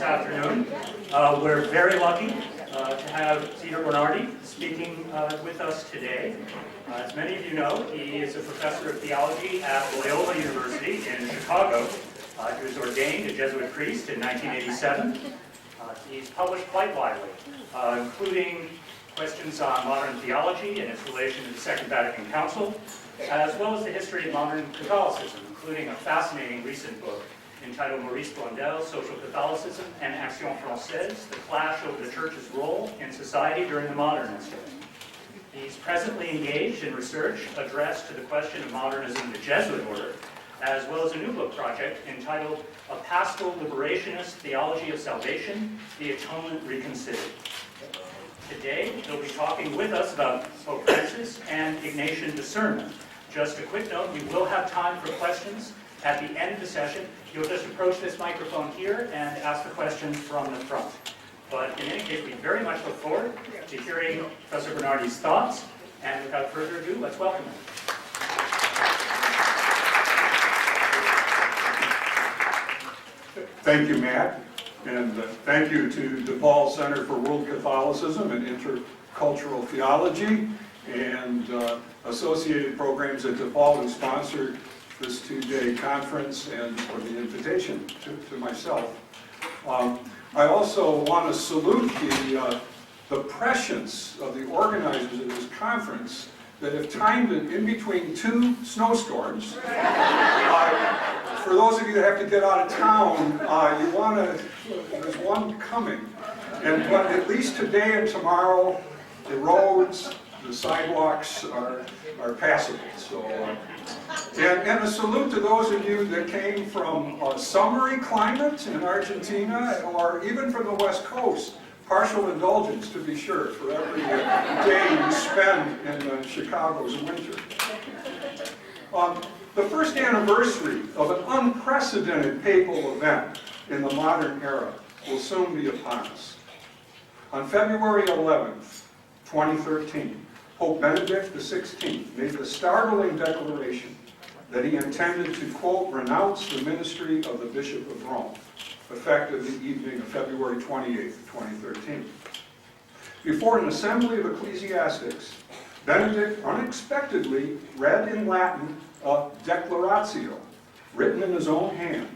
afternoon. We're very lucky to have Peter Bernardi speaking with us today. As many of you know, he is a professor of theology at Loyola University in Chicago. He was ordained a Jesuit priest in 1987. He's published quite widely, including questions on modern theology and its relation to the Second Vatican Council, as well as the history of modern Catholicism, including a fascinating recent book entitled Maurice Blondel's Social Catholicism and Action Française, the clash over the Church's role in society during the Modernism. He's presently engaged in research addressed to the question of modernism in the Jesuit order, as well as a new book project entitled A Pastoral Liberationist Theology of Salvation, The Atonement Reconsidered. Today, he'll be talking with us about Pope Francis and Ignatian Discernment. Just a quick note, we will have time for questions at the end of the session. You'll just approach this microphone here and ask the questions from the front. But in any case, we very much look forward to hearing Professor Bernardi's thoughts. And without further ado, let's welcome him. Thank you, Matt. And thank you to DePaul Center for World Catholicism and Intercultural Theology and associated programs at DePaul who sponsored this two-day conference and for the invitation to myself. I also want to salute the prescience of the organizers of this conference that have timed it in between two snowstorms. For those of you that have to get out of town, there's one coming. But at least today and tomorrow, the roads, the sidewalks are passable. So, and a salute to those of you that came from a summery climate in Argentina or even from the West Coast. Partial indulgence, to be sure, for every day you spend in Chicago's winter. The first anniversary of an unprecedented papal event in the modern era will soon be upon us. On February 11th, 2013, Pope Benedict XVI made the startling declaration that he intended to, quote, renounce the ministry of the Bishop of Rome, effective the evening of February 28th, 2013. Before an assembly of ecclesiastics, Benedict unexpectedly read in Latin a declaratio, written in his own hand,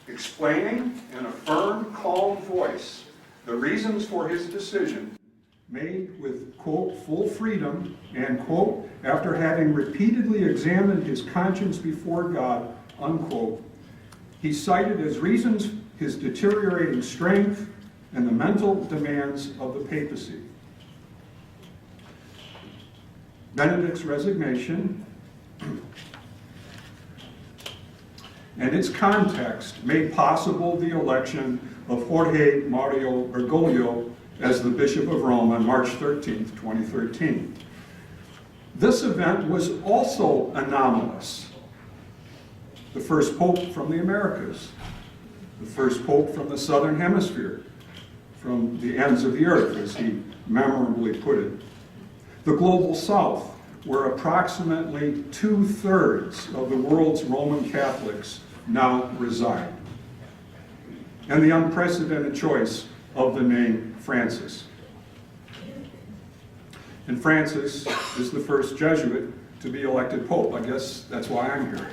explaining in a firm, calm voice the reasons for his decision, made with, quote, full freedom, and, quote, after having repeatedly examined his conscience before God, unquote. He cited as reasons his deteriorating strength and the mental demands of the papacy. Benedict's resignation and its context made possible the election of Jorge Mario Bergoglio as the Bishop of Rome on March 13th, 2013. This event was also anomalous. The first pope from the Americas, the first pope from the Southern Hemisphere, from the ends of the earth, as he memorably put it. The global South, where approximately 2/3 of the world's Roman Catholics now reside. And the unprecedented choice of the name Francis. And Francis is the first Jesuit to be elected Pope. I guess that's why I'm here.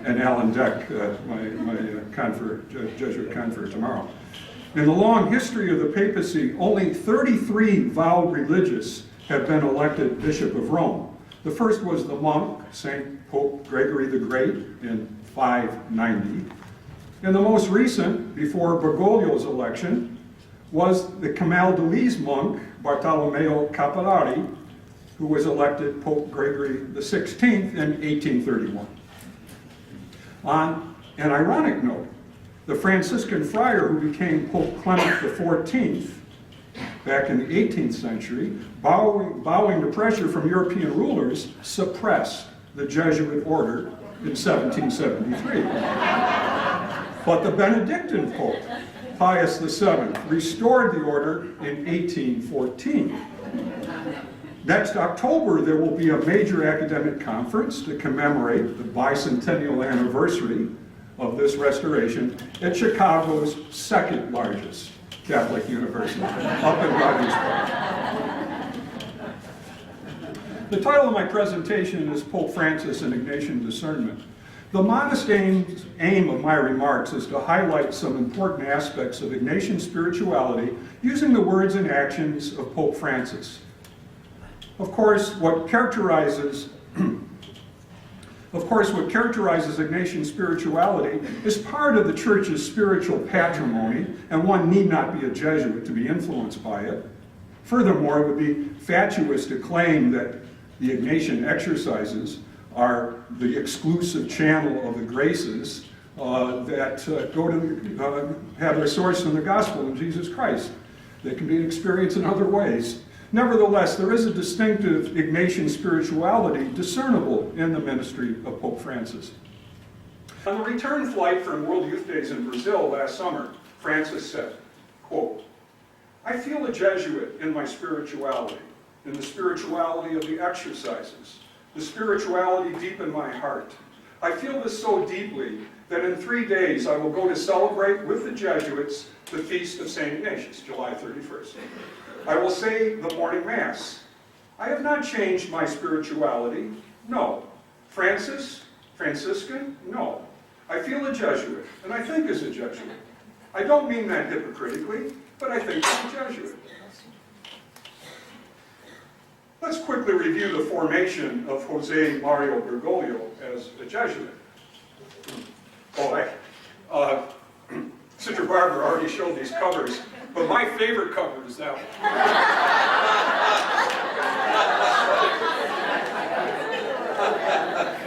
And Alan Deck, my Jesuit convert tomorrow. In the long history of the papacy, only 33 vowed religious have been elected Bishop of Rome. The first was the monk, St. Pope Gregory the Great, in 590. And the most recent, before Bergoglio's election, was the Camaldolese monk, Bartolomeo Capillari, who was elected Pope Gregory XVI in 1831. On an ironic note, the Franciscan friar who became Pope Clement XIV back in the 18th century, bowing to pressure from European rulers, suppressed the Jesuit order in 1773. But the Benedictine Pope, Pius VII, restored the order in 1814. Next October, there will be a major academic conference to commemorate the bicentennial anniversary of this restoration at Chicago's second largest Catholic university, up in Rogers Park. The title of my presentation is Pope Francis and Ignatian Discernment. The modest aim of my remarks is to highlight some important aspects of Ignatian spirituality using the words and actions of Pope Francis. Of course, what characterizes Ignatian spirituality is part of the Church's spiritual patrimony, and one need not be a Jesuit to be influenced by it. Furthermore, it would be fatuous to claim that the Ignatian exercises are the exclusive channel of the graces that go to have their source in the gospel of Jesus Christ. They can be experienced in other ways. Nevertheless, there is a distinctive Ignatian spirituality discernible in the ministry of Pope Francis. On the return flight from World Youth Days in Brazil last summer, Francis said, quote, "I feel a Jesuit in my spirituality, in the spirituality of the exercises, the spirituality deep in my heart. I feel this so deeply that in 3 days I will go to celebrate with the Jesuits the feast of St. Ignatius, July 31st. I will say the morning Mass. I have not changed my spirituality, no. Franciscan, no. I feel a Jesuit, and I think as a Jesuit. I don't mean that hypocritically, but I think as a Jesuit." Let's quickly review the formation of Jose Mario Bergoglio as a Jesuit. Sister Barbara already showed these covers, but my favorite cover is that one.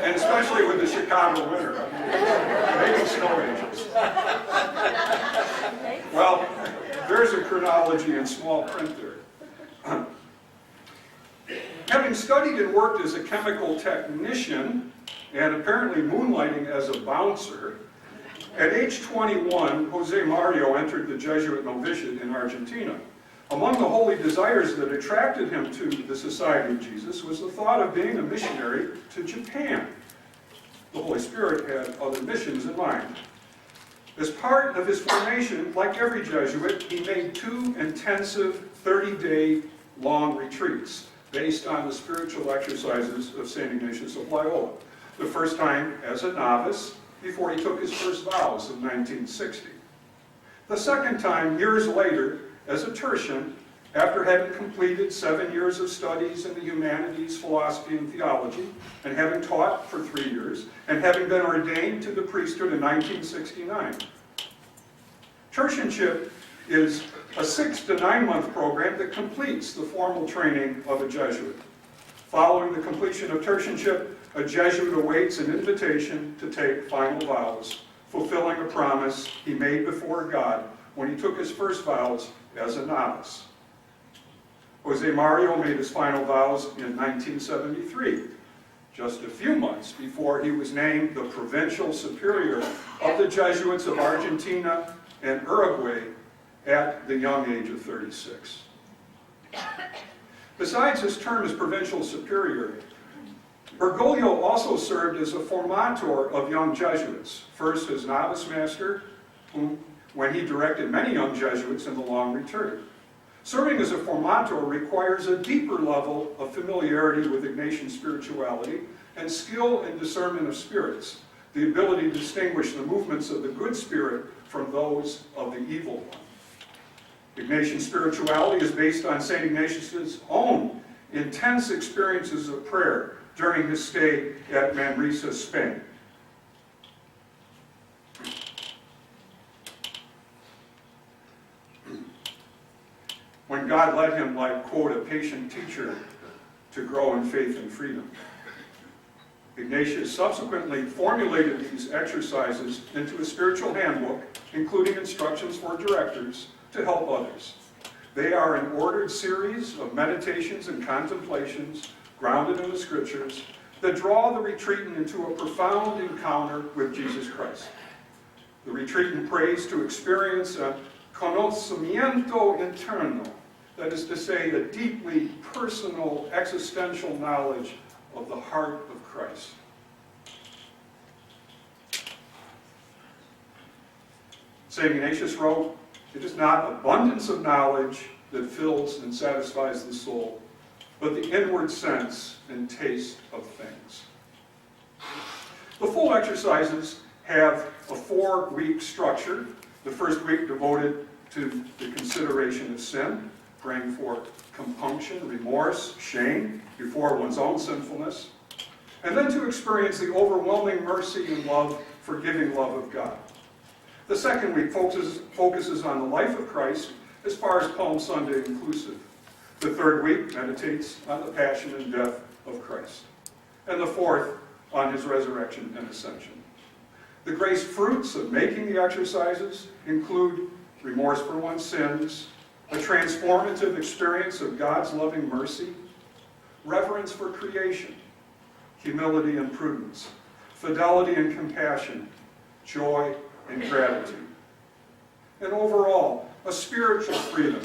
And especially with the Chicago winter. Maybe snow angels. Well, there's a chronology in small print there. Having studied and worked as a chemical technician, and apparently moonlighting as a bouncer, at age 21, Jose Mario entered the Jesuit novitiate in Argentina. Among the holy desires that attracted him to the Society of Jesus was the thought of being a missionary to Japan. The Holy Spirit had other missions in mind. As part of his formation, like every Jesuit, he made 2 intensive 30-day long retreats based on the spiritual exercises of St. Ignatius of Loyola. The first time as a novice, before he took his first vows in 1960. The second time, years later, as a tertian, after having completed 7 years of studies in the humanities, philosophy, and theology, and having taught for 3 years, and having been ordained to the priesthood in 1969. Tertianship is a 6 to 9 month program that completes the formal training of a Jesuit. Following the completion of tertianship, a Jesuit awaits an invitation to take final vows, fulfilling a promise he made before God when he took his first vows as a novice. Jose Mario made his final vows in 1973, just a few months before he was named the provincial superior of the Jesuits of Argentina and Uruguay at the young age of 36. Besides his term as provincial superior, Bergoglio also served as a formator of young Jesuits, first as novice master, when he directed many young Jesuits in the long return. Serving as a formator requires a deeper level of familiarity with Ignatian spirituality and skill in discernment of spirits, the ability to distinguish the movements of the good spirit from those of the evil one. Ignatian spirituality is based on St. Ignatius' own intense experiences of prayer during his stay at Manresa, Spain. When God led him, like, quote, a patient teacher, to grow in faith and freedom. Ignatius subsequently formulated these exercises into a spiritual handbook, including instructions for directors to help others. They are an ordered series of meditations and contemplations grounded in the scriptures that draw the retreatant into a profound encounter with Jesus Christ. The retreatant prays to experience a conocimiento interno, that is to say, a deeply personal existential knowledge of the heart of Christ. St. Ignatius wrote, "It is not abundance of knowledge that fills and satisfies the soul, but the inward sense and taste of things." The full exercises have a 4-week structure. The first week devoted to the consideration of sin, praying for compunction, remorse, shame before one's own sinfulness, and then to experience the overwhelming mercy and love, forgiving love of God. The second week focuses on the life of Christ as far as Palm Sunday inclusive. The third week meditates on the passion and death of Christ. And the fourth on his resurrection and ascension. The grace fruits of making the exercises include remorse for one's sins, a transformative experience of God's loving mercy, reverence for creation, humility and prudence, fidelity and compassion, joy and gratitude. And overall, a spiritual freedom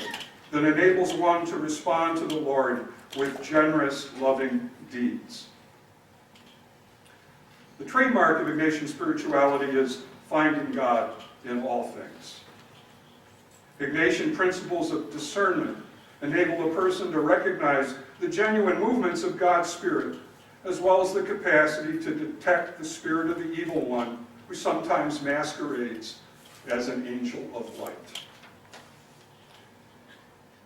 that enables one to respond to the Lord with generous, loving deeds. The trademark of Ignatian spirituality is finding God in all things. Ignatian principles of discernment enable a person to recognize the genuine movements of God's Spirit, as well as the capacity to detect the spirit of the evil one, who sometimes masquerades as an angel of light.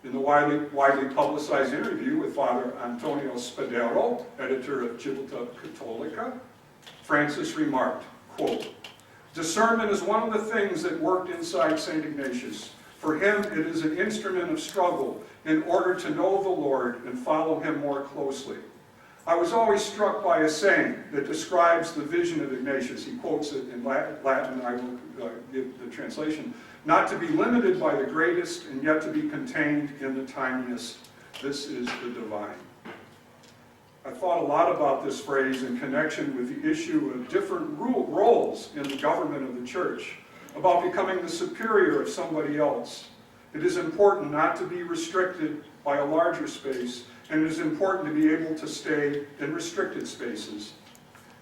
In the widely publicized interview with Father Antonio Spedero, editor of Civiltà Cattolica, Francis remarked, quote, "Discernment is one of the things that worked inside St. Ignatius. For him, it is an instrument of struggle in order to know the Lord and follow him more closely. I was always struck by a saying that describes the vision of Ignatius." He quotes it in Latin, I will give the translation. "Not to be limited by the greatest, and yet to be contained in the tiniest. This is the divine." I thought a lot about this phrase in connection with the issue of different roles in the government of the church, about becoming the superior of somebody else. It is important not to be restricted by a larger space, and it is important to be able to stay in restricted spaces.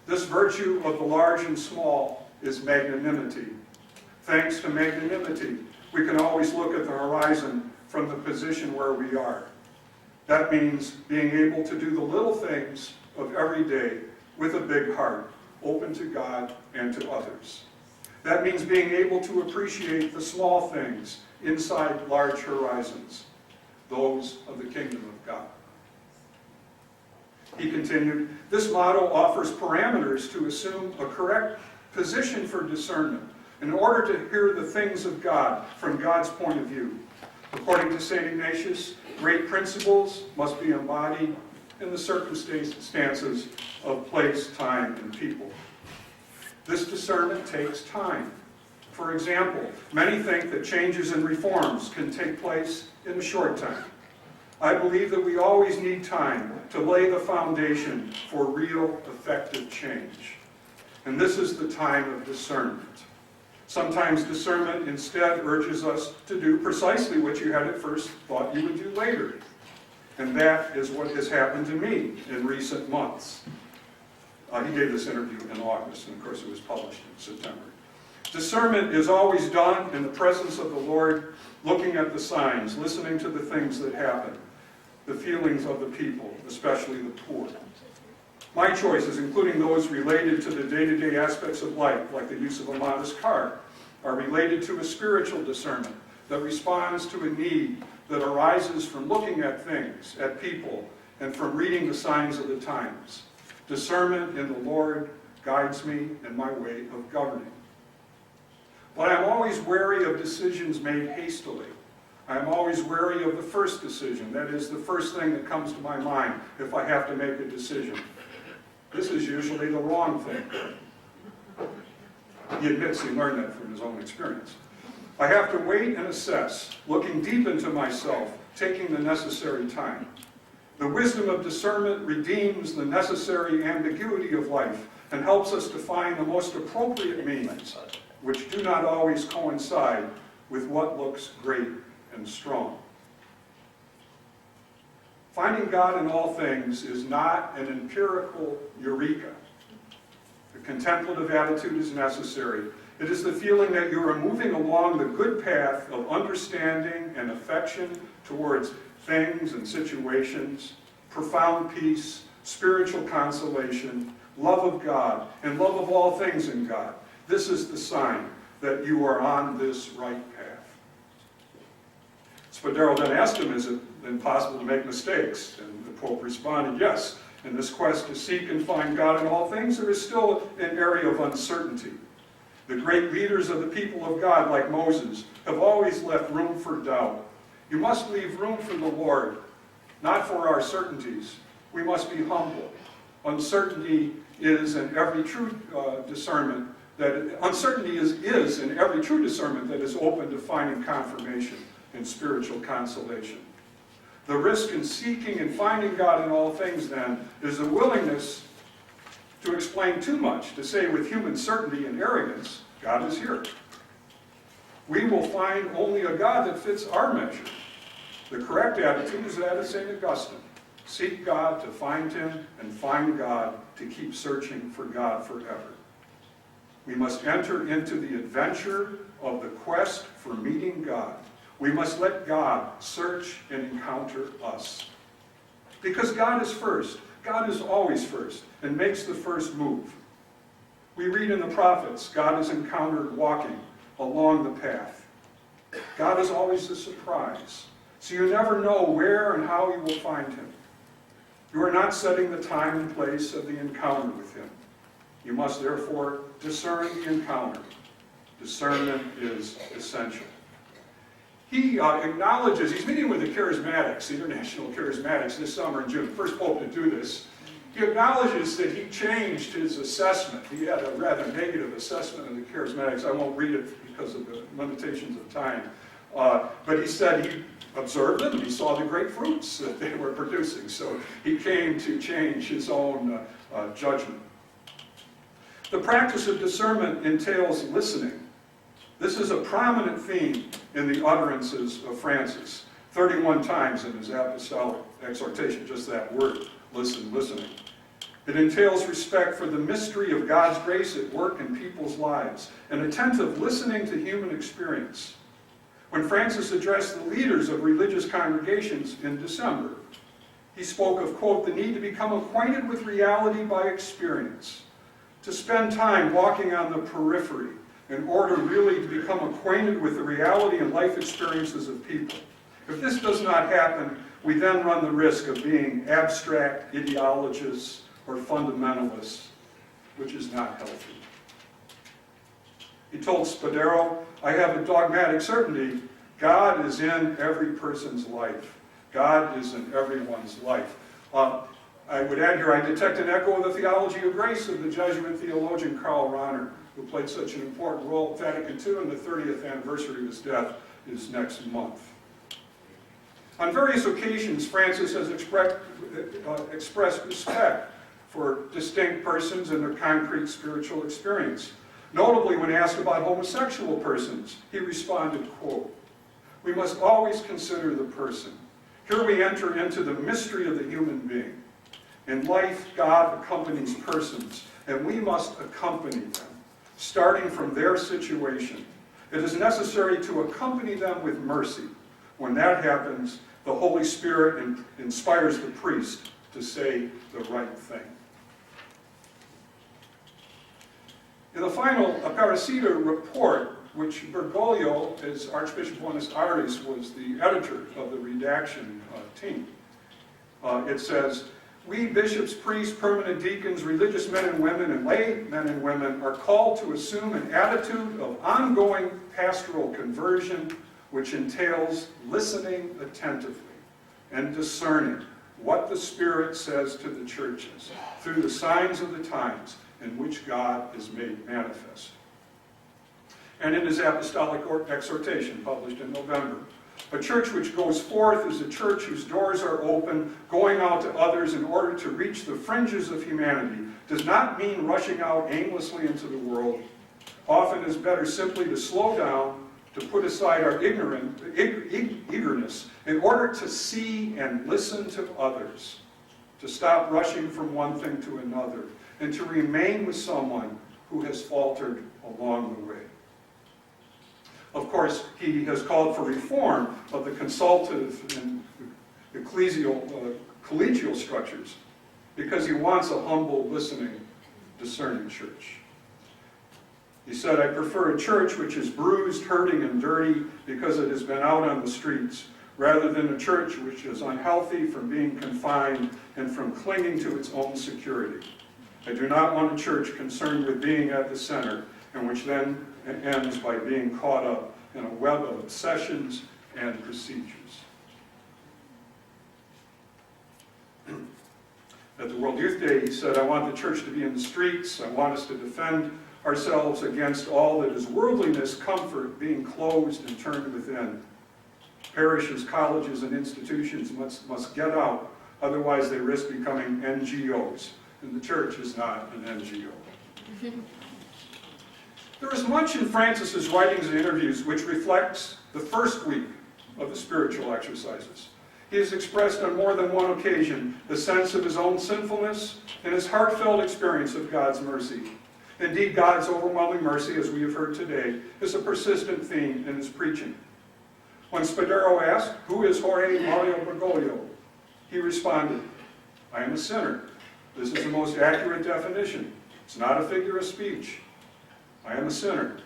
This virtue of the large and small is magnanimity. Thanks to magnanimity, we can always look at the horizon from the position where we are. That means being able to do the little things of every day with a big heart, open to God and to others. That means being able to appreciate the small things inside large horizons, those of the kingdom of God. He continued, "This motto offers parameters to assume a correct position for discernment in order to hear the things of God from God's point of view. According to St. Ignatius, great principles must be embodied in the circumstances of place, time, and people. This discernment takes time. For example, many think that changes and reforms can take place in a short time. I believe that we always need time to lay the foundation for real, effective change. And this is the time of discernment. Sometimes discernment instead urges us to do precisely what you had at first thought you would do later. And that is what has happened to me in recent months." He gave this interview in August, and of course it was published in September. "Discernment is always done in the presence of the Lord, looking at the signs, listening to the things that happen, the feelings of the people, especially the poor. My choices, including those related to the day-to-day aspects of life, like the use of a modest car, are related to a spiritual discernment that responds to a need that arises from looking at things, at people, and from reading the signs of the times. Discernment in the Lord guides me in my way of governing. But I am always wary of decisions made hastily. I am always wary of the first decision, that is, the first thing that comes to my mind if I have to make a decision. This is usually the wrong thing." He admits he learned that from his own experience. "I have to wait and assess, looking deep into myself, taking the necessary time. The wisdom of discernment redeems the necessary ambiguity of life and helps us to find the most appropriate means, which do not always coincide with what looks great and strong." Finding God in all things is not an empirical eureka. A contemplative attitude is necessary, It is the feeling that you are moving along the good path of understanding and affection towards things and situations, profound peace, spiritual consolation, love of God, and love of all things in God. This is the sign that you are on this right path. Spedero then asked him, is it impossible to make mistakes? And the Pope responded, yes. In this quest to seek and find God in all things, there is still an area of uncertainty. The great leaders of the people of God, like Moses, have always left room for doubt. You must leave room for the Lord, not for our certainties. We must be humble. Uncertainty is in every true discernment in every true discernment that is open to finding confirmation and spiritual consolation. The risk in seeking and finding God in all things, then, is a willingness to explain too much, to say with human certainty and arrogance, God is here. We will find only a God that fits our measure. The correct attitude is that of St. Augustine. Seek God to find Him, and find God to keep searching for God forever. We must enter into the adventure of the quest for meeting God. We must let God search and encounter us. Because God is first. God is always first and makes the first move. We read in the prophets, God is encountered walking along the path. God is always a surprise. So you never know where and how you will find Him. You are not setting the time and place of the encounter with Him. You must therefore discern the encounter. Discernment is essential. He acknowledges, he's meeting with the Charismatics, the International Charismatics, this summer in June, first Pope to do this. He acknowledges that he changed his assessment. He had a rather negative assessment of the Charismatics. I won't read it because of the limitations of time. But he said he observed them, he saw the great fruits that they were producing. So he came to change his own judgment. The practice of discernment entails listening. This is a prominent theme in the utterances of Francis. 31 times in his apostolic exhortation, just that word, listen, listening. It entails respect for the mystery of God's grace at work in people's lives, and attentive listening to human experience. When Francis addressed the leaders of religious congregations in December, he spoke of, quote, the need to become acquainted with reality by experience, to spend time walking on the periphery in order really to become acquainted with the reality and life experiences of people. If this does not happen, we then run the risk of being abstract ideologists or fundamentalists, which is not healthy. He told Spedero, I have a dogmatic certainty. God is in every person's life. God is in everyone's life. I would add here, I detect an echo of the theology of grace of the Jesuit theologian Karl Rahner, who played such an important role at Vatican II, and the 30th anniversary of his death is next month. On various occasions, Francis has expressed respect for distinct persons and their concrete spiritual experience. Notably, when asked about homosexual persons, he responded, quote, we must always consider the person. Here we enter into the mystery of the human being. In life, God accompanies persons, and we must accompany them, starting from their situation. It is necessary to accompany them with mercy. When that happens, the Holy Spirit inspires the priest to say the right thing. In the final Aparecida report, which Bergoglio, as Archbishop of Buenos Aires, was the editor of the redaction team, it says, we bishops, priests, permanent deacons, religious men and women, and lay men and women are called to assume an attitude of ongoing pastoral conversion, which entails listening attentively and discerning what the Spirit says to the churches through the signs of the times in which God is made manifest. And in his apostolic exhortation, published in November, a church which goes forth is a church whose doors are open, going out to others in order to reach the fringes of humanity, does not mean rushing out aimlessly into the world. Often is better simply to slow down, to put aside our eagerness in order to see and listen to others, to stop rushing from one thing to another, and to remain with someone who has faltered along the way. Of course, he has called for reform of the consultative and collegial structures because he wants a humble, listening, discerning church. He said, I prefer a church which is bruised, hurting, and dirty because it has been out on the streets, rather than a church which is unhealthy from being confined and from clinging to its own security. I do not want a church concerned with being at the center, and which then ends by being caught up in a web of obsessions and procedures. At the World Youth Day, he said, I want the church to be in the streets. I want us to defend ourselves against all that is worldliness, comfort, being closed and turned within. Parishes, colleges, and institutions must get out, otherwise they risk becoming NGOs, and the church is not an NGO. There is much in Francis's writings and interviews which reflects the first week of the spiritual exercises. He has expressed on more than one occasion the sense of his own sinfulness and his heartfelt experience of God's mercy. Indeed, God's overwhelming mercy, as we have heard today, is a persistent theme in his preaching. When Spedero asked, who is Jorge Mario Bergoglio? He responded, I am a sinner. This is the most accurate definition. It's not a figure of speech. I am a sinner.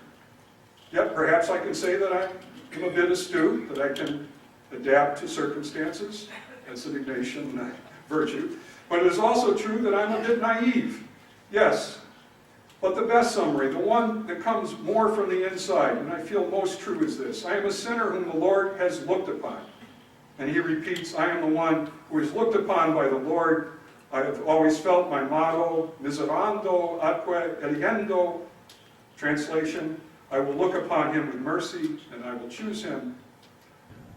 Yet perhaps I can say that I am a bit astute, that I can adapt to circumstances. That's an Ignatian virtue. But it is also true that I'm a bit naive. Yes, but the best summary, the one that comes more from the inside, and I feel most true, is this. I am a sinner whom the Lord has looked upon. And he repeats, I am the one who is looked upon by the Lord. I have always felt my motto, miserando atque eliendo. Translation, I will look upon him with mercy, and I will choose him,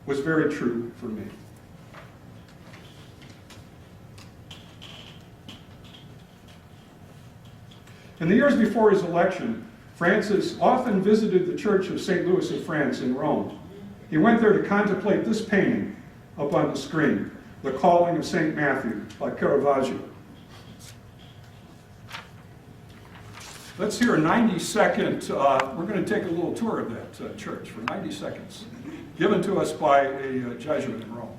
was very true for me. In the years before his election, Francis often visited the Church of St. Louis of France in Rome. He went there to contemplate this painting up on the screen, The Calling of St. Matthew by Caravaggio. Let's hear a 90-second, we're going to take a little tour of that church for 90 seconds, given to us by a Jesuit in Rome.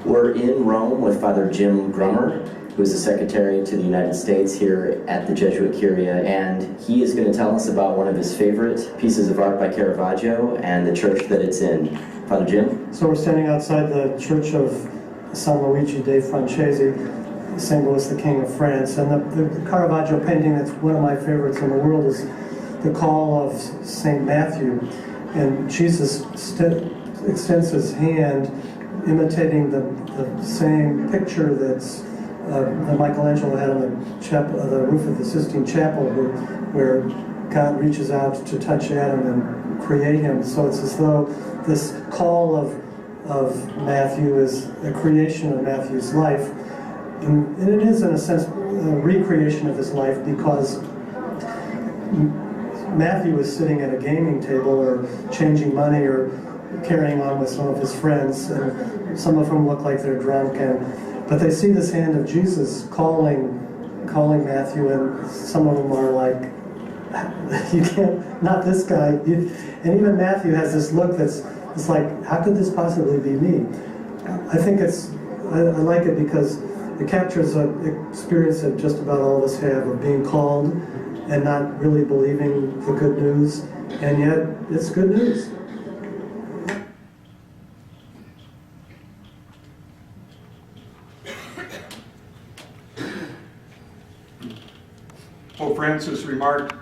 We're in Rome with Father Jim Grummer, who is the Secretary to the United States here at the Jesuit Curia, and he is going to tell us about one of his favorite pieces of art by Caravaggio and the church that it's in. Father Jim? So we're standing outside the Church of San Luigi dei Francesi, St. Louis, the King of France, and the Caravaggio painting that's one of my favorites in the world is The Call of St. Matthew, and Jesus extends his hand imitating the same picture that's that Michelangelo had on the roof of the Sistine Chapel, where God reaches out to touch Adam and create him. So it's as though this call of Matthew is a creation of Matthew's life. And it is, in a sense, a recreation of his life, because Matthew is sitting at a gaming table or changing money or carrying on with some of his friends, and some of them look like they're drunk, but they see this hand of Jesus calling Matthew, and some of them are like, you can't, not this guy. And even Matthew has this look that's like, how could this possibly be me? I think I like it because it captures an experience that just about all of us have of being called and not really believing the good news, and yet it's good news. Pope Francis remarked,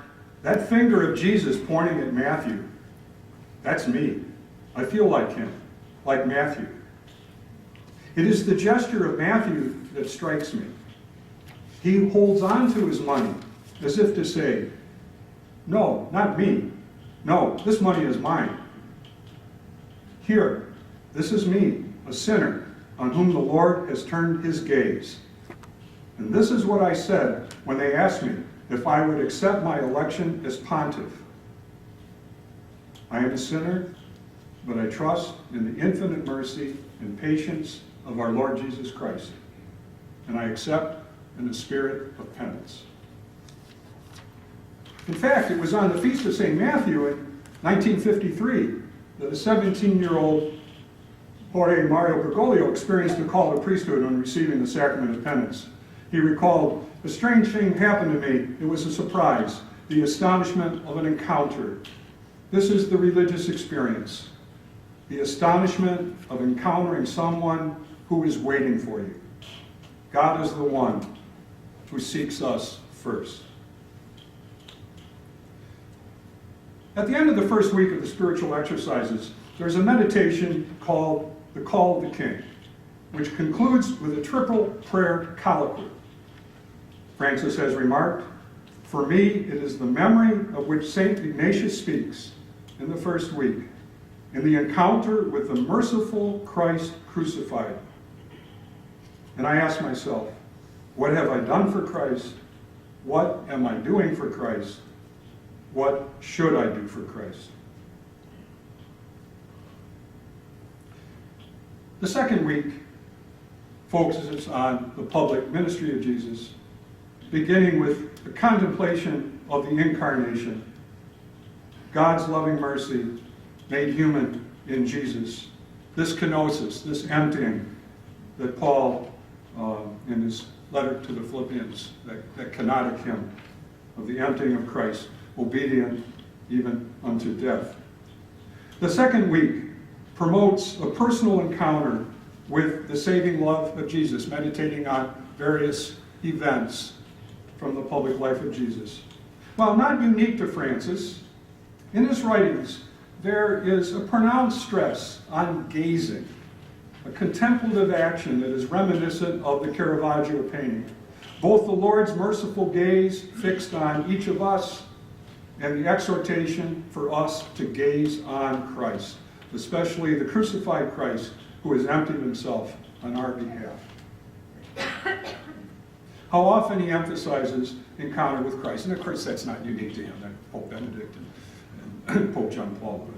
that finger of Jesus pointing at Matthew, that's me. I feel like him, like Matthew. It is the gesture of Matthew that strikes me. He holds on to his money as if to say, no, not me. No, this money is mine. Here, this is me, a sinner, on whom the Lord has turned his gaze. And this is what I said when they asked me if I would accept my election as pontiff. I am a sinner, but I trust in the infinite mercy and patience of our Lord Jesus Christ, and I accept in the spirit of penance. In fact, it was on the Feast of St. Matthew, and 1953, that a 17-year-old Jorge Mario Bergoglio experienced a call to priesthood on receiving the sacrament of penance. He recalled, "A strange thing happened to me. It was a surprise, the astonishment of an encounter." This is the religious experience, the astonishment of encountering someone who is waiting for you. God is the one who seeks us first. At the end of the first week of the spiritual exercises, there's a meditation called the Call of the King, which concludes with a triple prayer colloquy. Francis has remarked, "For me, it is the memory of which St. Ignatius speaks in the first week, in the encounter with the merciful Christ crucified." And I ask myself, what have I done for Christ? What am I doing for Christ? What should I do for Christ? The second week focuses on the public ministry of Jesus, beginning with the contemplation of the incarnation, God's loving mercy made human in Jesus. This kenosis, this emptying that Paul, in his letter to the Philippians, that kenotic hymn of the emptying of Christ, obedient even unto death. The second week promotes a personal encounter with the saving love of Jesus, meditating on various events from the public life of Jesus. While not unique to Francis, in his writings there is a pronounced stress on gazing, a contemplative action that is reminiscent of the Caravaggio painting. Both the Lord's merciful gaze fixed on each of us and the exhortation for us to gaze on Christ, especially the crucified Christ who has emptied himself on our behalf. How often he emphasizes encounter with Christ, and of course that's not unique to him. Pope Benedict and Pope John Paul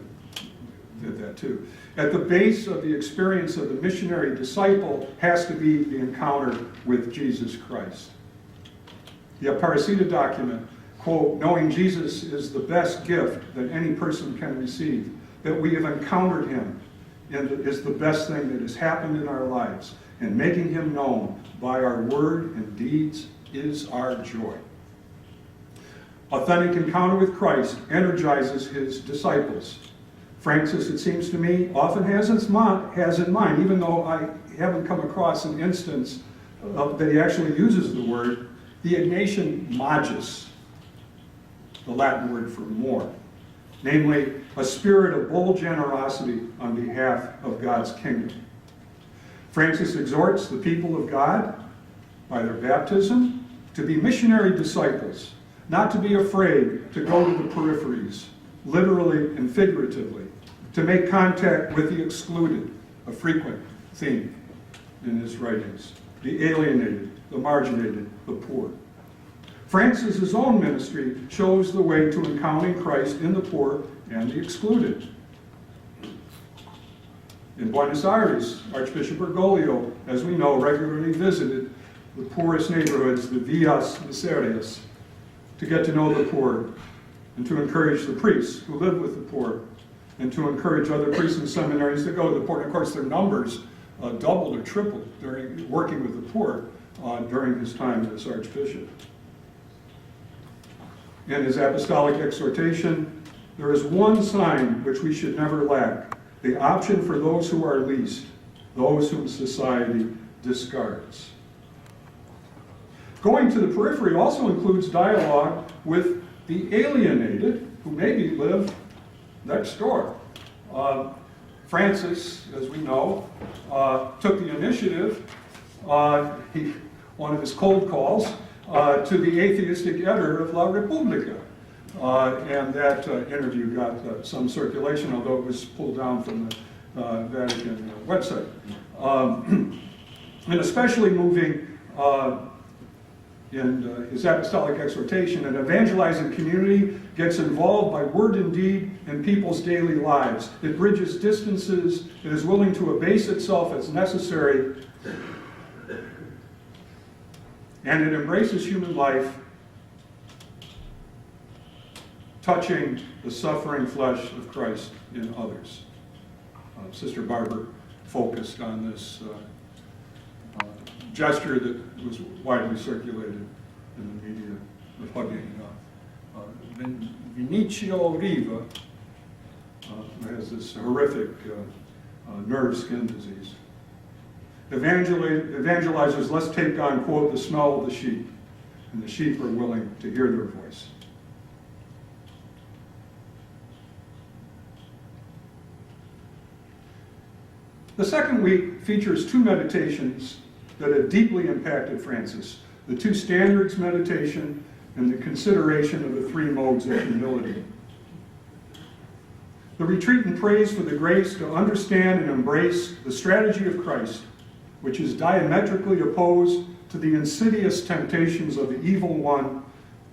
did that too. At the base of the experience of the missionary disciple has to be the encounter with Jesus Christ. The Aparecida document, quote, "Knowing Jesus is the best gift that any person can receive, that we have encountered him is the best thing that has happened in our lives, and making him known by our word and deeds is our joy." Authentic encounter with Christ energizes his disciples. Francis, it seems to me, often has in mind, even though I haven't come across an instance that he actually uses the word, the Ignatian magis, the Latin word for more, namely a spirit of bold generosity on behalf of God's kingdom. Francis exhorts the people of God, by their baptism, to be missionary disciples, not to be afraid to go to the peripheries, literally and figuratively, to make contact with the excluded, a frequent theme in his writings, the alienated, the marginated, the poor. Francis's own ministry shows the way to encountering Christ in the poor and the excluded. In Buenos Aires, Archbishop Bergoglio, as we know, regularly visited the poorest neighborhoods, the villas miserias, to get to know the poor and to encourage the priests who live with the poor and to encourage other priests and seminaries to go to the poor. And of course, their numbers doubled or tripled during working with the poor during his time as Archbishop. In his apostolic exhortation, there is one sign which we should never lack, the option for those who are least, those whom society discards. Going to the periphery also includes dialogue with the alienated, who maybe live next door. Francis, as we know, took the initiative, one of his cold calls, to the atheistic editor of La Repubblica. And that interview got some circulation, although it was pulled down from the Vatican website. And especially moving in his apostolic exhortation, an evangelizing community gets involved by word and deed in people's daily lives. It bridges distances, it is willing to abase itself as necessary, and it embraces human life touching the suffering flesh of Christ in others. Sister Barbara focused on this gesture that was widely circulated in the media, of hugging Vinicio Riva, who has this horrific nerve skin disease. Evangelizers, let's take on, quote, the smell of the sheep, and the sheep are willing to hear their voice. The second week features two meditations that have deeply impacted Francis: the two standards meditation and the consideration of the three modes of humility. The retreatant prays for the grace to understand and embrace the strategy of Christ, which is diametrically opposed to the insidious temptations of the evil one,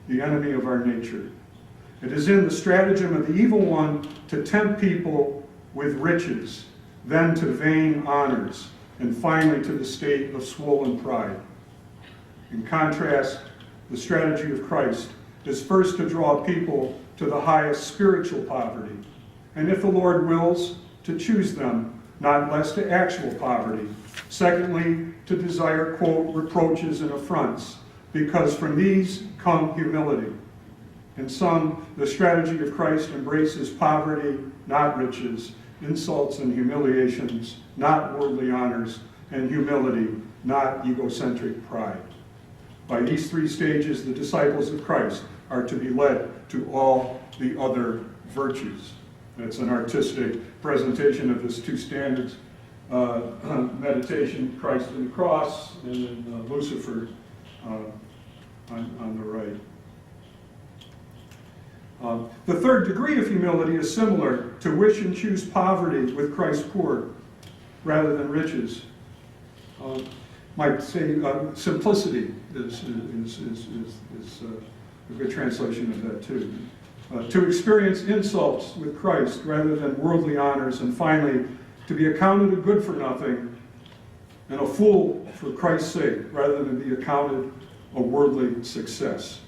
the enemy of our nature. It is in the stratagem of the evil one to tempt people with riches, then to vain honors, and finally to the state of swollen pride. In contrast, the strategy of Christ is first to draw people to the highest spiritual poverty, and if the Lord wills, to choose them, not less to actual poverty. Secondly, to desire, quote, reproaches and affronts, because from these come humility. In sum, the strategy of Christ embraces poverty, not riches, insults and humiliations, not worldly honors, and humility, not egocentric pride. By these three stages, the disciples of Christ are to be led to all the other virtues. It's an artistic presentation of this two standards meditation, Christ and the cross, and then Lucifer on the right. The third degree of humility is similar: to wish and choose poverty with Christ poor rather than riches. Might say simplicity is a good translation of that too. To experience insults with Christ rather than worldly honors, and finally, to be accounted a good for nothing and a fool for Christ's sake rather than be accounted a worldly success.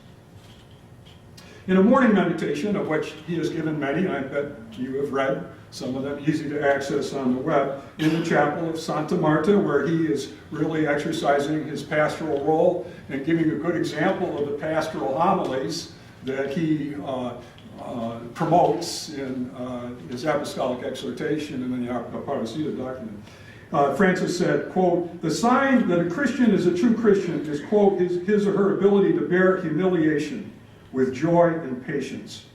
In a morning meditation, of which he has given many, and I bet you have read some of them, easy to access on the web, in the chapel of Santa Marta, where he is really exercising his pastoral role and giving a good example of the pastoral homilies that he promotes in his apostolic exhortation and in the Aparecida document. Francis said, quote, "The sign that a Christian is a true Christian is, quote, his or her ability to bear humiliation with joy and patience,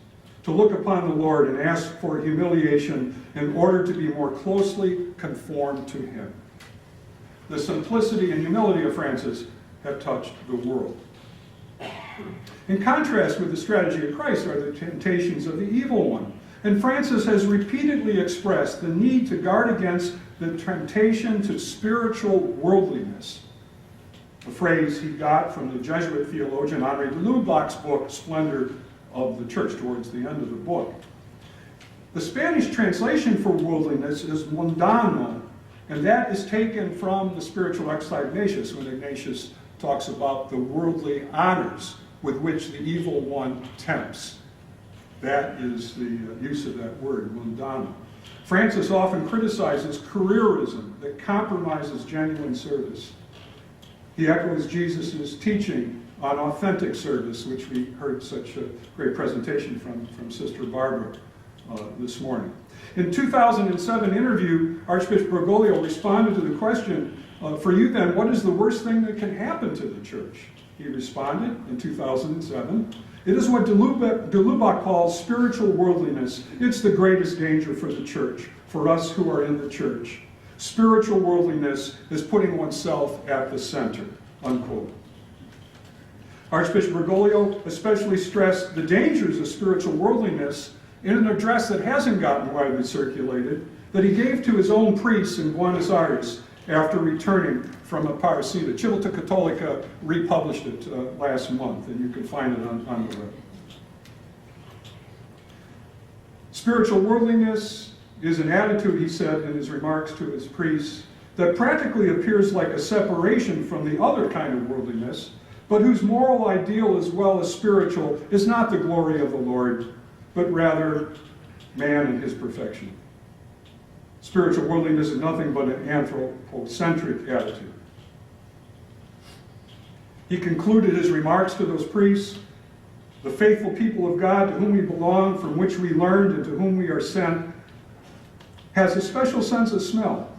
to look upon the Lord and ask for humiliation in order to be more closely conformed to him." The simplicity and humility of Francis have touched the world. In contrast with the strategy of Christ are the temptations of the evil one. And Francis has repeatedly expressed the need to guard against the temptation to spiritual worldliness, a phrase he got from the Jesuit theologian Henri de Lubac's book, Splendor of the Church, towards the end of the book. The Spanish translation for worldliness is mundano, and that is taken from the spiritual ex Ignatius, when Ignatius talks about the worldly honors with which the evil one tempts. That is the use of that word, mundano. Francis often criticizes careerism that compromises genuine service. He echoes Jesus' teaching on authentic service, which we heard such a great presentation from Sister Barbara this morning. In 2007 interview, Archbishop Bergoglio responded to the question, for you then, what is the worst thing that can happen to the church? He responded in 2007, "It is what de Lubac calls spiritual worldliness. It's the greatest danger for the church, for us who are in the church. Spiritual worldliness is putting oneself at the center," unquote. Archbishop Bergoglio especially stressed the dangers of spiritual worldliness in an address that hasn't gotten widely circulated, that he gave to his own priests in Buenos Aires after returning from Aparecida. Civiltà Cattolica republished it last month, and you can find it on the web. Spiritual worldliness is an attitude, he said in his remarks to his priests, that practically appears like a separation from the other kind of worldliness, but whose moral ideal as well as spiritual is not the glory of the Lord, but rather man in his perfection. Spiritual worldliness is nothing but an anthropocentric attitude. He concluded his remarks to those priests, "The faithful people of God to whom we belong, from which we learned and to whom we are sent, has a special sense of smell,"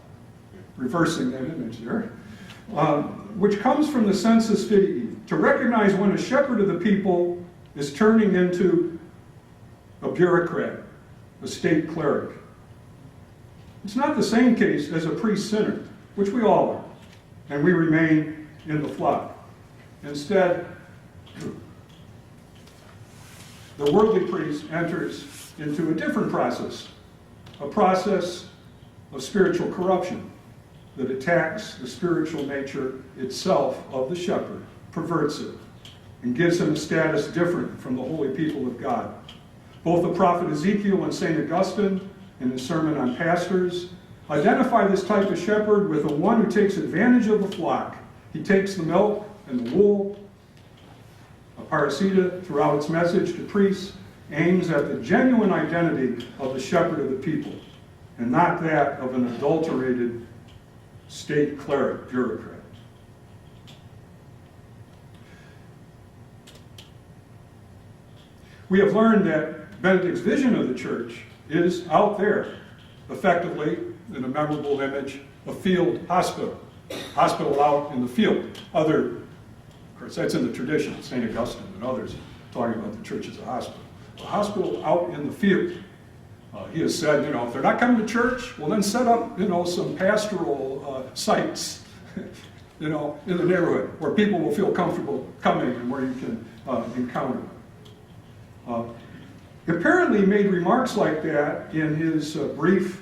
reversing that image there, which comes from the sensus fidii, to recognize when a shepherd of the people is turning into a bureaucrat, a state cleric. It's not the same case as a priest-sinner, which we all are, and we remain in the flock. Instead, the worldly priest enters into a different process, a process of spiritual corruption that attacks the spiritual nature itself of the shepherd, perverts it, and gives him a status different from the holy people of God. Both the prophet Ezekiel and St. Augustine, in his sermon on pastors, identify this type of shepherd with the one who takes advantage of the flock. He takes the milk and the wool. Aparecida, throughout its message to priests, aims at the genuine identity of the shepherd of the people, and not that of an adulterated state cleric bureaucrat. We have learned that Benedict's vision of the church is out there, effectively, in a memorable image, a field hospital. Hospital out in the field. Of course, that's in the tradition, St. Augustine and others talking about the church as a hospital. A hospital out in the field. He has said, if they're not coming to church, well then set up, some pastoral sites, in the neighborhood where people will feel comfortable coming and where you can encounter them. He apparently made remarks like that in his brief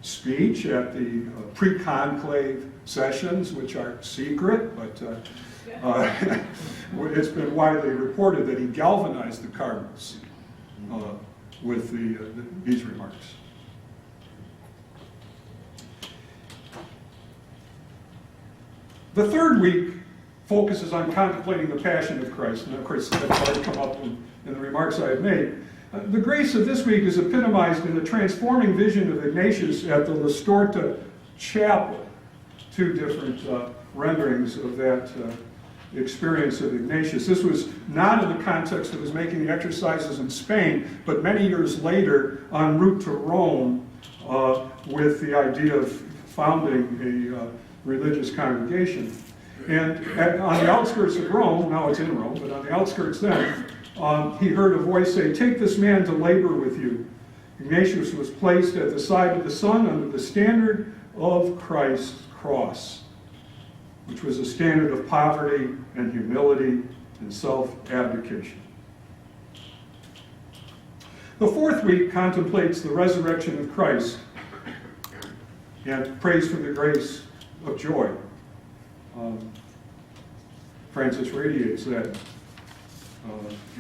speech at the pre-conclave sessions, which are secret, but it's been widely reported that he galvanized the cardinals with these remarks. The third week focuses on contemplating the passion of Christ, and of course that's already come up in the remarks I have made. The grace of this week is epitomized in the transforming vision of Ignatius at the La Storta Chapel. Two different renderings of that experience of Ignatius. This was not in the context of his making the exercises in Spain, but many years later en route to Rome with the idea of founding a religious congregation. And on the outskirts of Rome, now it's in Rome, but on the outskirts then, he heard a voice say, "Take this man to labor with you." Ignatius was placed at the side of the sun under the standard of Christ's cross, which was a standard of poverty and humility and self-abdication. The fourth week contemplates the resurrection of Christ and prays for the grace of joy. Francis radiates that.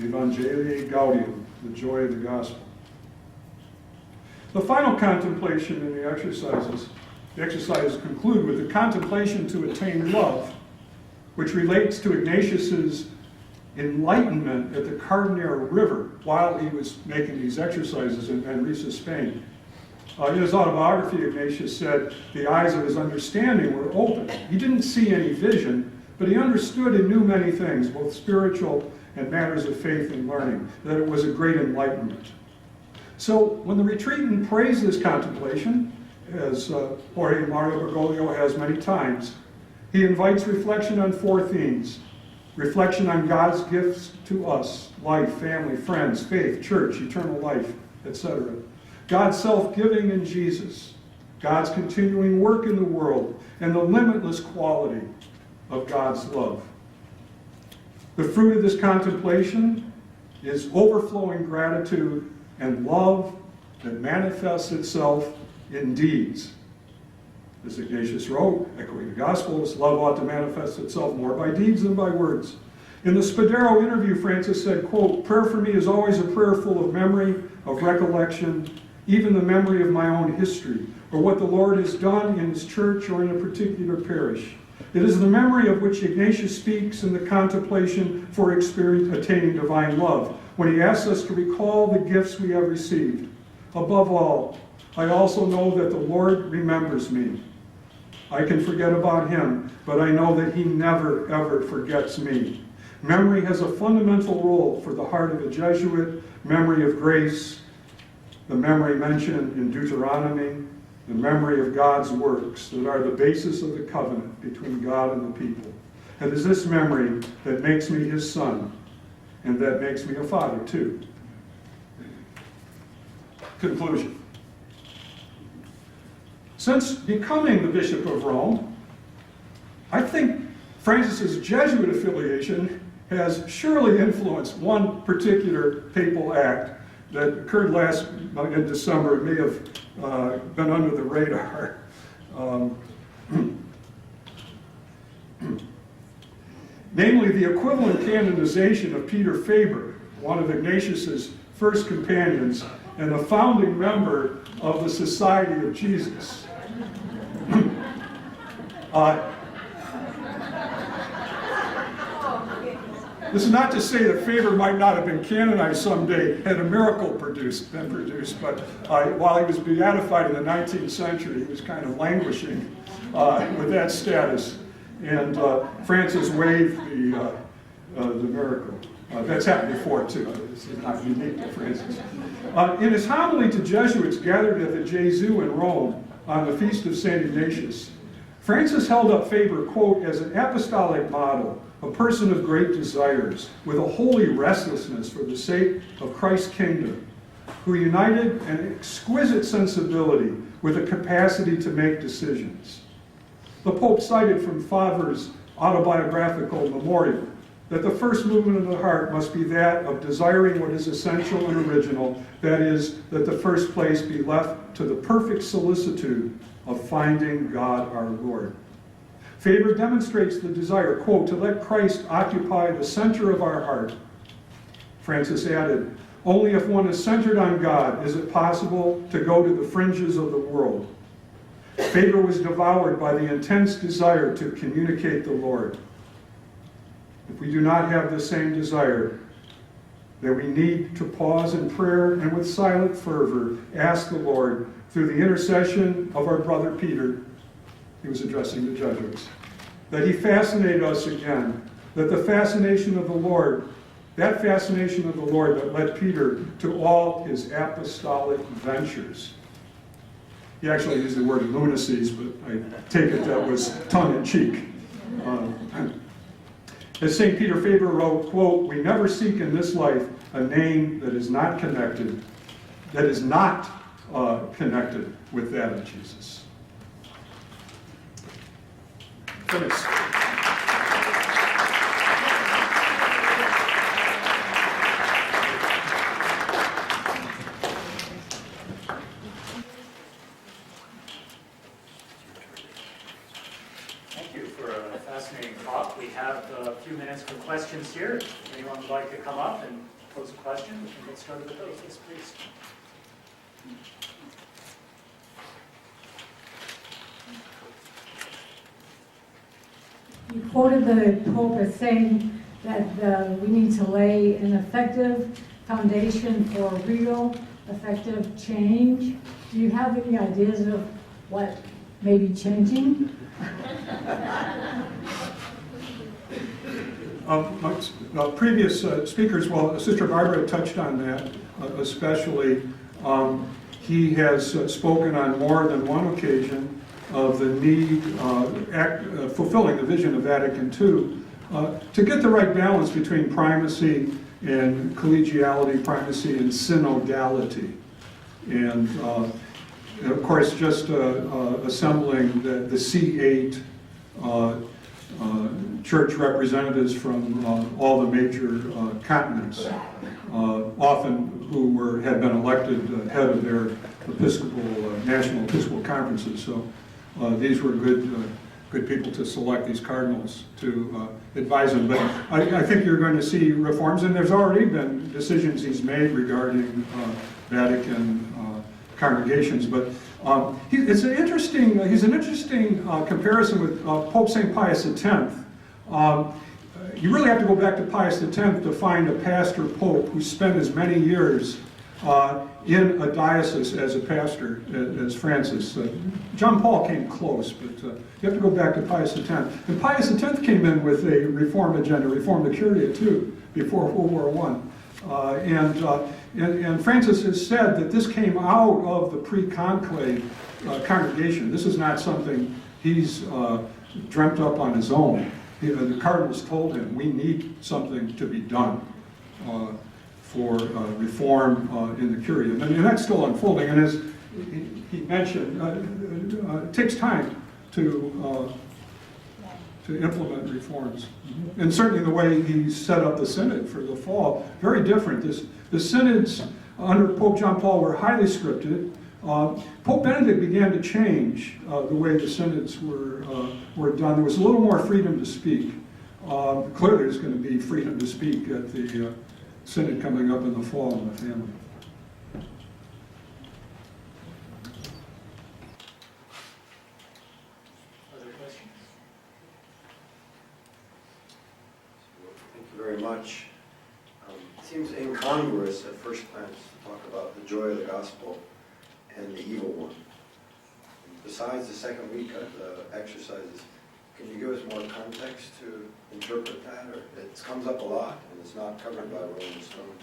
Evangelii Gaudium, the joy of the gospel. The final contemplation in the exercises conclude with the contemplation to attain love, which relates to Ignatius's enlightenment at the Cardinal River while he was making these exercises in Manresa, Spain. In his autobiography, Ignatius said the eyes of his understanding were open. He didn't see any vision, but he understood and knew many things, both spiritual and matters of faith and learning, that it was a great enlightenment. So when the retreatant prays this contemplation, as Jorge Mario Bergoglio has many times, he invites reflection on four themes. Reflection on God's gifts to us, life, family, friends, faith, church, eternal life, etc. God's self-giving in Jesus, God's continuing work in the world, and the limitless quality of God's love. The fruit of this contemplation is overflowing gratitude and love that manifests itself in deeds. As Ignatius wrote, echoing the Gospels, love ought to manifest itself more by deeds than by words. In the Spedero Interview, Francis said, quote, "Prayer for me is always a prayer full of memory, of recollection, even the memory of my own history, or what the Lord has done in his church or in a particular parish. It is the memory of which Ignatius speaks in the contemplation for attaining divine love. when he asks us to recall the gifts we have received. Above all, I also know that the Lord remembers me. I can forget about him, but I know that he never, ever forgets me. Memory has a fundamental role for the heart of a Jesuit, memory of grace, the memory mentioned in Deuteronomy, the memory of God's works that are the basis of the covenant between God and the people. It is this memory that makes me his son, and that makes me a father too. Conclusion. Since becoming the Bishop of Rome, I think Francis's Jesuit affiliation has surely influenced one particular papal act that occurred in December. It may have been under the radar. Namely, the equivalent canonization of Peter Faber, one of Ignatius's first companions and a founding member of the Society of Jesus. This is not to say that Faber might not have been canonized someday had a miracle been produced, but while he was beatified in the 19th century, he was kind of languishing with that status. And Francis waived the miracle. That's happened before, too. This is not unique to Francis. In his homily to Jesuits gathered at the Gesù in Rome on the Feast of St. Ignatius, Francis held up Faber, quote, as an apostolic model, a person of great desires, with a holy restlessness for the sake of Christ's kingdom, who united an exquisite sensibility with a capacity to make decisions. The Pope cited from Faber's autobiographical memorial that the first movement of the heart must be that of desiring what is essential and original, that is, that the first place be left to the perfect solicitude of finding God our Lord. Faber demonstrates the desire, quote, to let Christ occupy the center of our heart. Francis added, only if one is centered on God is it possible to go to the fringes of the world. Faber was devoured by the intense desire to communicate the Lord. If we do not have the same desire, then we need to pause in prayer and with silent fervor ask the Lord, through the intercession of our brother Peter, he was addressing the Jesuits, that he fascinate us again, that the fascination of the Lord, that fascination of the Lord that led Peter to all his apostolic ventures. He actually used the word lunacies, but I take it that was tongue-in-cheek. As St. Peter Faber wrote, quote, we never seek in this life a name that is not connected, connected with that of Jesus. Finished. Thank you for a fascinating talk. We have a few minutes for questions here. If anyone would like to come up and pose a question, we can get started with those. Yes, please. You quoted the Pope as saying that we need to lay an effective foundation for real, effective change. Do you have any ideas of what may be changing? Previous speakers, well, Sister Barbara touched on that especially. He has spoken on more than one occasion of the need, fulfilling the vision of Vatican II, to get the right balance between primacy and collegiality, primacy and synodality. And of course, just assembling the C8 church representatives from all the major continents, often who had been elected head of their national Episcopal conferences. So these were good people to select, these cardinals, to advise them. But I think you're going to see reforms, and there's already been decisions he's made regarding Vatican congregations. But he's an interesting comparison with Pope St. Pius X. you really have to go back to Pius X to find a pastor pope who spent as many years in a diocese as a pastor as Francis. John Paul came close, but you have to go back to Pius X. And Pius X came in with a reform agenda, reformed the Curia too, before World War I. And Francis has said that this came out of the pre-conclave congregation. This is not something he's dreamt up on his own. The cardinals told him, we need something to be done for reform in the Curia. And that's still unfolding. And as he mentioned, it takes time to implement reforms. And certainly the way he set up the synod for the fall, very different. The synods under Pope John Paul were highly scripted. Pope Benedict began to change the way the synods were done. There was a little more freedom to speak. Clearly there's going to be freedom to speak at the synod coming up in the fall in the family. Other questions? Thank you very much. It seems incongruous at first glance to talk about the joy of the gospel and the evil one. Besides the second week of the exercises, can you give us more context to interpret that? Or it comes up a lot, and it's not covered by Rolling Stone.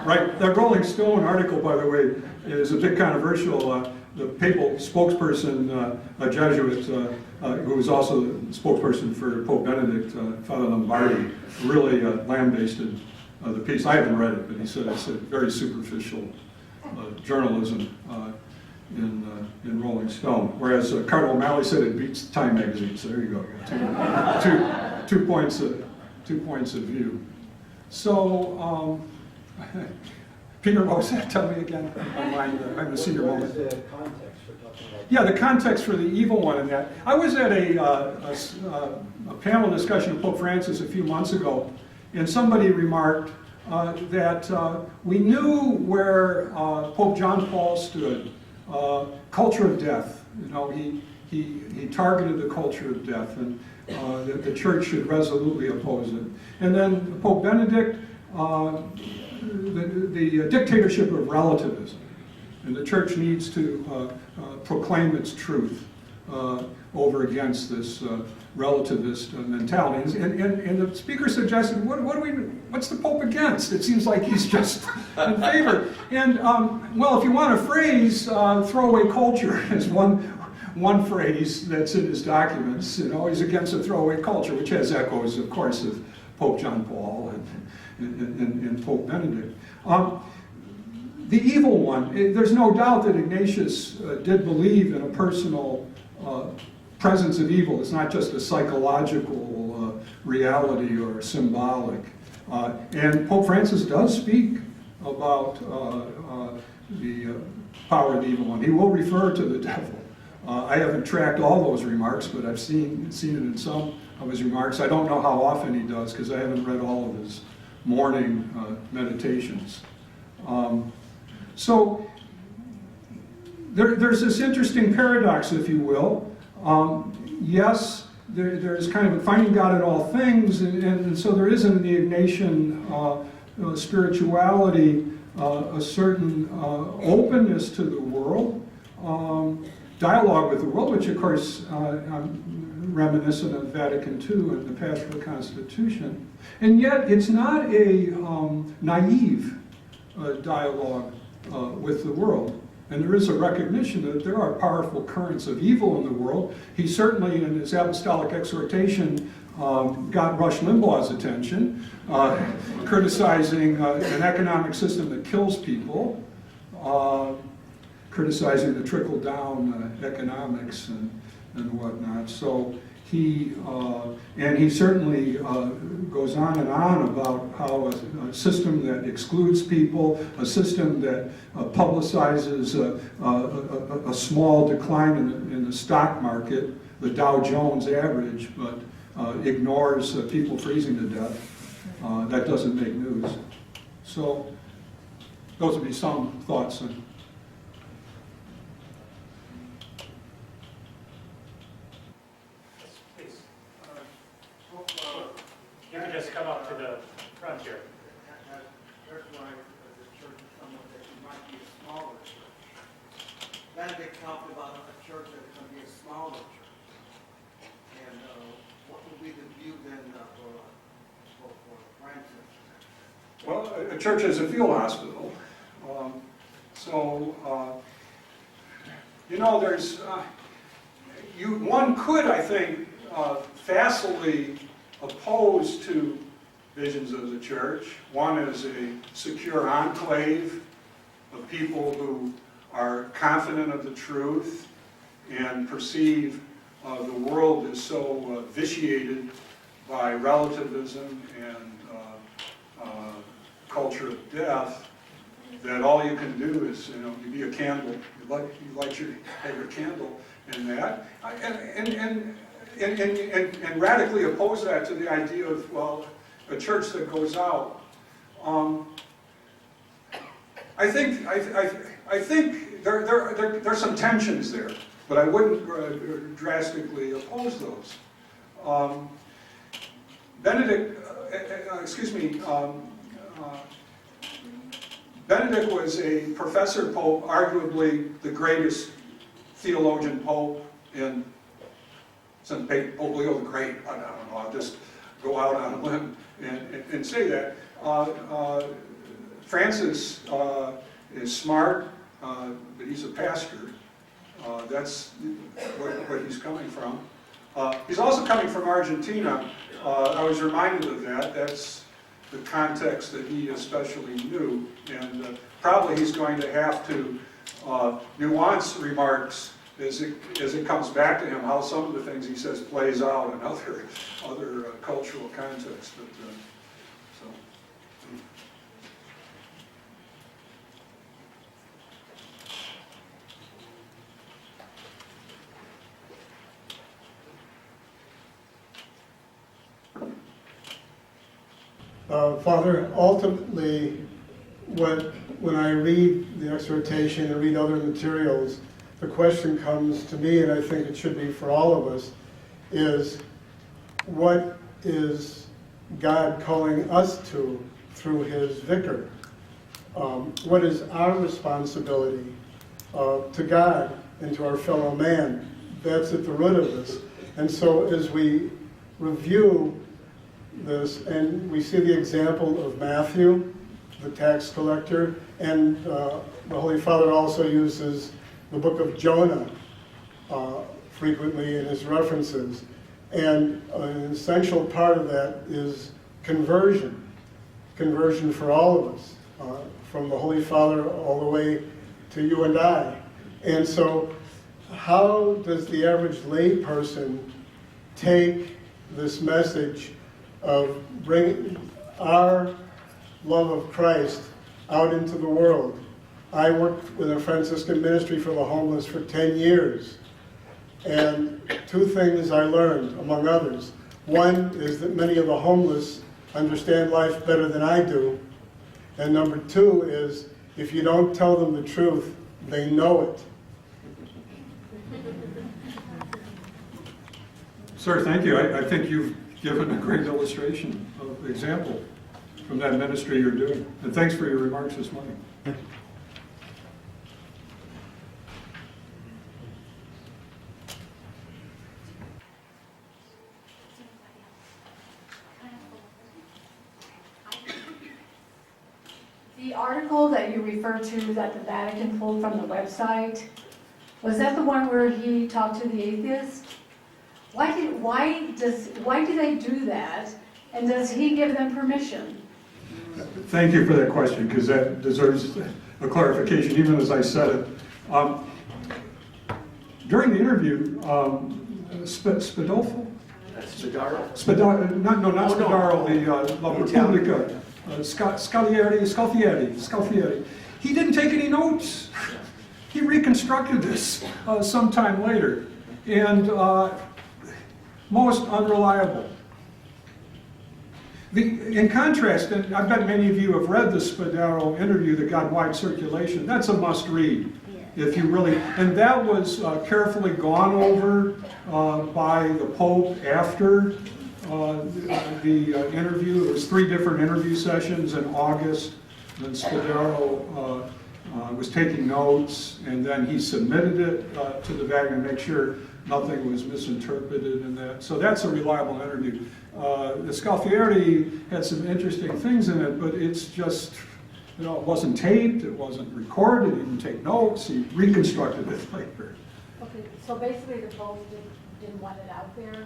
Right, that Rolling Stone article, by the way, is a bit controversial. The papal spokesperson, a Jesuit, who was also the spokesperson for Pope Benedict, Father Lombardi, really lambasted the piece. I haven't read it, but he said it's a very superficial journalism in Rolling Stone. Whereas Cardinal O'Malley said it beats Time magazine. So there you go. Two points of view. So, Peter, what was that? Tell me again. I'm going to see your moment. What is the context for talking about? Yeah, the context for the evil one in that. I was at a panel discussion of Pope Francis a few months ago, and somebody remarked that we knew where Pope John Paul stood. Culture of death. You know, he targeted the culture of death, and that the church should resolutely oppose it. And then Pope Benedict, the dictatorship of relativism, and the church needs to proclaim its truth over against this relativist mentality. And the speaker suggested, what's the Pope against? It seems like he's just in favor. And well, if you want a phrase, throwaway culture is one phrase that's in his documents. You know, he's against a throwaway culture, which has echoes, of course, of Pope John Paul and Pope Benedict. The evil one, there's no doubt that Ignatius did believe in a personal presence of evil. It's not just a psychological reality or symbolic. And Pope Francis does speak about the power of the evil one. He will refer to the devil. I haven't tracked all those remarks, but I've seen it in some of his remarks. I don't know how often he does, because I haven't read all of his morning meditations. So there's this interesting paradox, if you will. Yes, there's kind of finding God in all things, and so there is in the Ignatian spirituality a certain openness to the world, dialogue with the world, which of course I'm reminiscent of Vatican II and the Pastoral Constitution. And yet it's not a naive dialogue with the world. And there is a recognition that there are powerful currents of evil in the world. He certainly, in his apostolic exhortation, got Rush Limbaugh's attention, criticizing an economic system that kills people, criticizing the trickle-down economics and whatnot. So he certainly goes on and on about how a system that excludes people, a system that publicizes a small decline in the stock market, the Dow Jones average, but ignores people freezing to death, that doesn't make news. So those would be some thoughts on. Please. Benedict talked about a church that's going to be a smaller church. And what would be the view then for Francis? Well, a church is a field hospital. There's, one could, I think, facilely oppose two visions of the church. One is a secure enclave of people who are confident of the truth and perceive the world is so vitiated by relativism and culture of death that all you can do is, you be a candle. You light your candle in that, and radically oppose that to the idea of, well, a church that goes out. I think there's some tensions there, but I wouldn't drastically oppose those. Benedict was a professor pope, arguably the greatest theologian pope in St. Pope Leo the Great. I don't know, I'll just go out on a limb and say that. Francis is smart, but he's a pastor. That's where he's coming from. He's also coming from Argentina. I was reminded of that. That's the context that he especially knew, and probably he's going to have to nuance remarks as it comes back to him, how some of the things he says plays out in other cultural contexts. Father, ultimately, when I read the exhortation and read other materials, the question comes to me, and I think it should be for all of us, is what is God calling us to through his vicar? What is our responsibility to God and to our fellow man? That's at the root of this. And so as we review this, and we see the example of Matthew, the tax collector, and the Holy Father also uses the book of Jonah frequently in his references. And an essential part of that is conversion. Conversion for all of us, from the Holy Father all the way to you and I. And so how does the average lay person take this message of bringing our love of Christ out into the world? I worked with a Franciscan ministry for the homeless for 10 years. And two things I learned, among others. One is that many of the homeless understand life better than I do. And number two is, if you don't tell them the truth, they know it. Sir, thank you. I think you've given a great illustration of the example from that ministry you're doing. And thanks for your remarks this morning. The article that you referred to that the Vatican pulled from the website, was that the one where he talked to the atheist? Why do they do that? And does he give them permission? Thank you for that question, because that deserves a clarification, even as I said it. During the interview, Spedero? Spedero? Not Spedero, the La Repubblica. Scalfieri. He didn't take any notes. He reconstructed this sometime later. And most unreliable. In contrast, and I bet many of you have read the Spedero interview that got wide circulation. That's a must read. If you really, and that was carefully gone over by the Pope after the interview. There was 3 different interview sessions in August. Then Spedero was taking notes, and then he submitted it to the Vatican to make sure nothing was misinterpreted in that. So that's a reliable interview. The Scalfieri had some interesting things in it, but it's just, it wasn't taped, it wasn't recorded, he didn't take notes, he reconstructed it later. Okay, so basically the Pope didn't want it out there?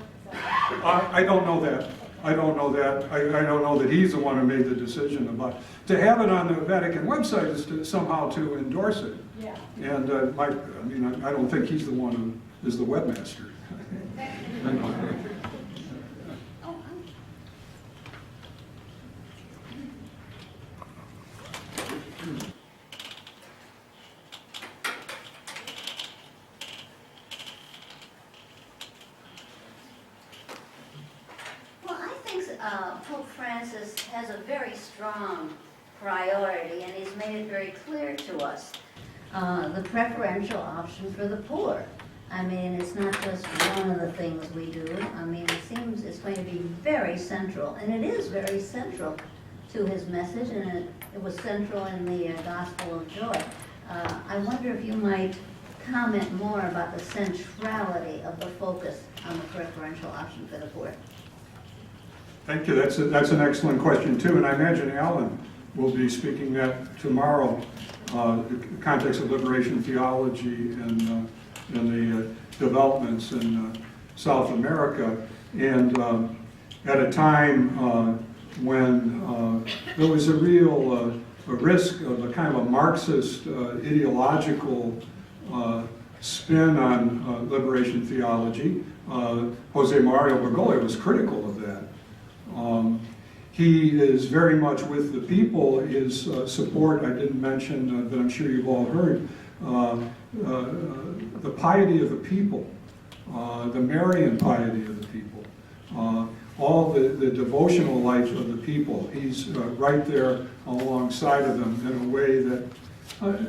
I don't know that. I don't know that. I don't know that he's the one who made the decision about it. To have it on the Vatican website is to somehow to endorse it. Yeah. And I don't think he's the one who is the webmaster. Pope Francis has a very strong priority, and he's made it very clear to us, the preferential option for the poor. I mean, it's not just one of the things we do. I mean, it seems it's going to be very central, and it is very central to his message, and it was central in the Gospel of Joy. I wonder if you might comment more about the centrality of the focus on the preferential option for the poor. Thank you. That's an excellent question too, and I imagine Alan will be speaking that tomorrow. The context of liberation theology and the developments in South America, and at a time when there was a real a risk of a kind of a Marxist ideological spin on liberation theology. Jose Mario Bergoglio was critical of that. He is very much with the people. His support, I didn't mention, but I'm sure you've all heard, the piety of the people, the Marian piety of the people, all the devotional life of the people. He's right there alongside of them in a way that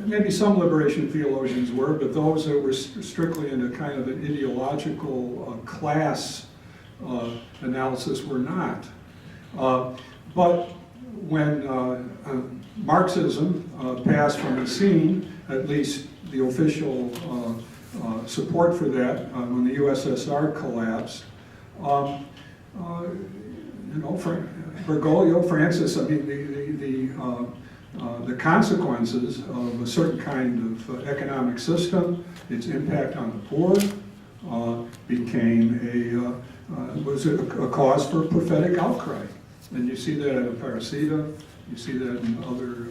maybe some liberation theologians were, but those that were strictly into kind of an ideological class analysis were not. But when Marxism passed from the scene, at least the official support for that, when the USSR collapsed, Bergoglio, Francis, I mean, the consequences of a certain kind of economic system, its impact on the poor, became was a cause for prophetic outcry. And you see that in Aparecida, you see that in other,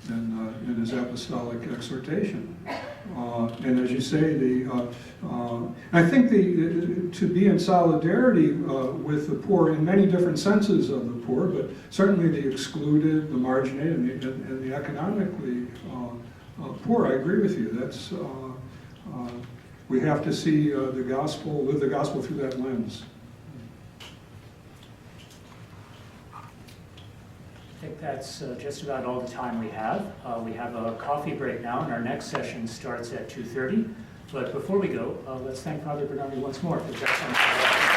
in his apostolic exhortation. And as you say, I think to be in solidarity with the poor in many different senses of the poor, but certainly the excluded, the marginated, and the economically poor. I agree with you. That's we have to see the gospel, live the gospel through that lens. I think that's just about all the time we have. We have a coffee break now, and our next session starts at 2:30. But before we go, let's thank Father Bernardi once more for just